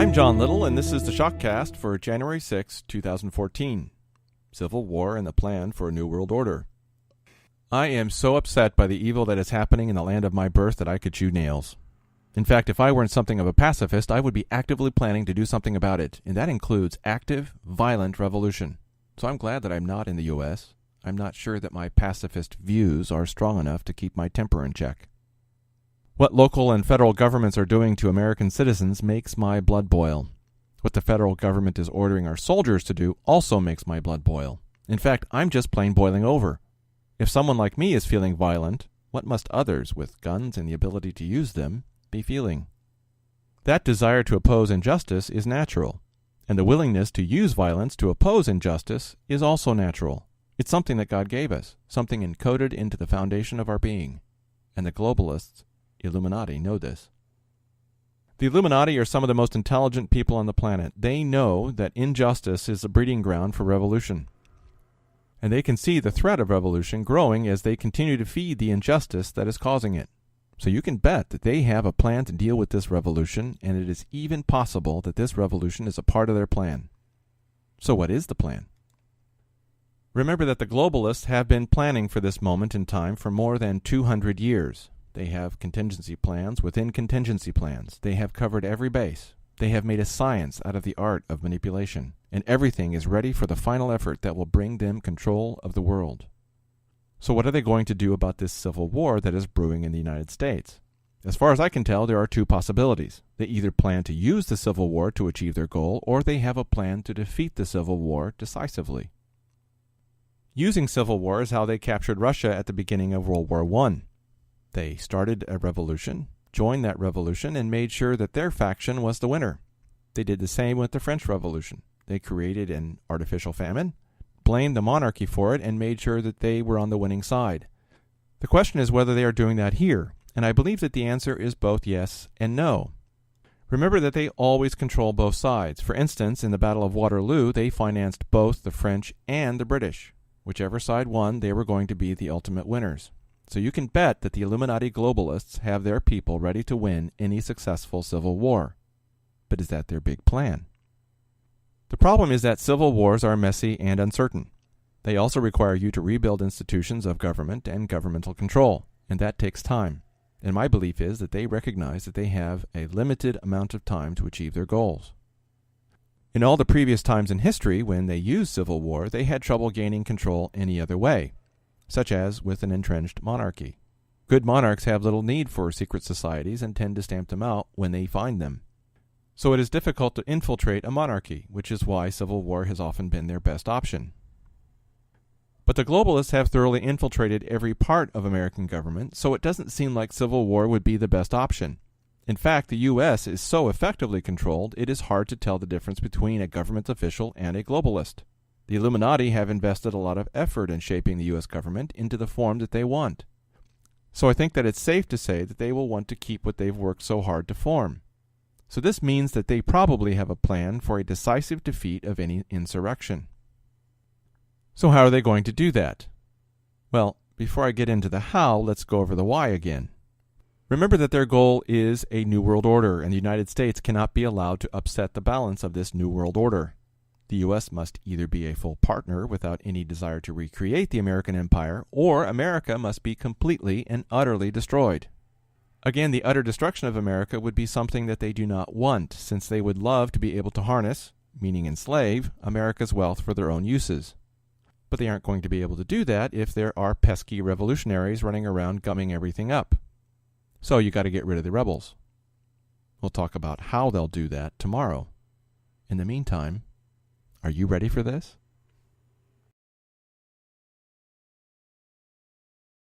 I'm John Little, and this is the SHOCKCAST for January 6, 2014. Civil War and the Plan for a New World Order. I am so upset by the evil that is happening in the land of my birth that I could chew nails. In fact, if I weren't something of a pacifist, I would be actively planning to do something about it, and that includes active, violent revolution. So I'm glad that I'm not in the U.S. I'm not sure that my pacifist views are strong enough to keep my temper in check. What local and federal governments are doing to American citizens makes my blood boil. What the federal government is ordering our soldiers to do also makes my blood boil. In fact, I'm just plain boiling over. If someone like me is feeling violent, what must others with guns and the ability to use them be feeling? That desire to oppose injustice is natural, and the willingness to use violence to oppose injustice is also natural. It's something that God gave us, something encoded into the foundation of our being. And the globalists, Illuminati, know this. The Illuminati are some of the most intelligent people on the planet. They know that injustice is a breeding ground for revolution. And they can see the threat of revolution growing as they continue to feed the injustice that is causing it. So you can bet that they have a plan to deal with this revolution, and it is even possible that this revolution is a part of their plan. So what is the plan? Remember that the globalists have been planning for this moment in time for more than 200 years. They have contingency plans within contingency plans. They have covered every base. They have made a science out of the art of manipulation, and everything is ready for the final effort that will bring them control of the world. So what are they going to do about this civil war that is brewing in the United States? As far as I can tell, there are two possibilities. They either plan to use the civil war to achieve their goal, or they have a plan to defeat the civil war decisively. Using civil war is how they captured Russia at the beginning of World War I. They started a revolution, joined that revolution, and made sure that their faction was the winner. They did the same with the French Revolution. They created an artificial famine, blamed the monarchy for it, and made sure that they were on the winning side. The question is whether they are doing that here, and I believe that the answer is both yes and no. Remember that they always control both sides. For instance, in the Battle of Waterloo, they financed both the French and the British. Whichever side won, they were going to be the ultimate winners. So you can bet that the Illuminati globalists have their people ready to win any successful civil war. But is that their big plan? The problem is that civil wars are messy and uncertain. They also require you to rebuild institutions of government and governmental control, and that takes time. And my belief is that they recognize that they have a limited amount of time to achieve their goals. In all the previous times in history when they used civil war, they had trouble gaining control any other way, such as with an entrenched monarchy. Good monarchs have little need for secret societies and tend to stamp them out when they find them. So it is difficult to infiltrate a monarchy, which is why civil war has often been their best option. But the globalists have thoroughly infiltrated every part of American government, so it doesn't seem like civil war would be the best option. In fact, the U.S. is so effectively controlled, it is hard to tell the difference between a government official and a globalist. The Illuminati have invested a lot of effort in shaping the U.S. government into the form that they want. So I think that it's safe to say that they will want to keep what they've worked so hard to form. So this means that they probably have a plan for a decisive defeat of any insurrection. So how are they going to do that? Well, before I get into the how, let's go over the why again. Remember that their goal is a new world order, and the United States cannot be allowed to upset the balance of this new world order. The U.S. must either be a full partner without any desire to recreate the American empire, or America must be completely and utterly destroyed. Again, the utter destruction of America would be something that they do not want, since they would love to be able to harness, meaning enslave, America's wealth for their own uses. But they aren't going to be able to do that if there are pesky revolutionaries running around gumming everything up. So you got to get rid of the rebels. We'll talk about how they'll do that tomorrow. In the meantime, are you ready for this?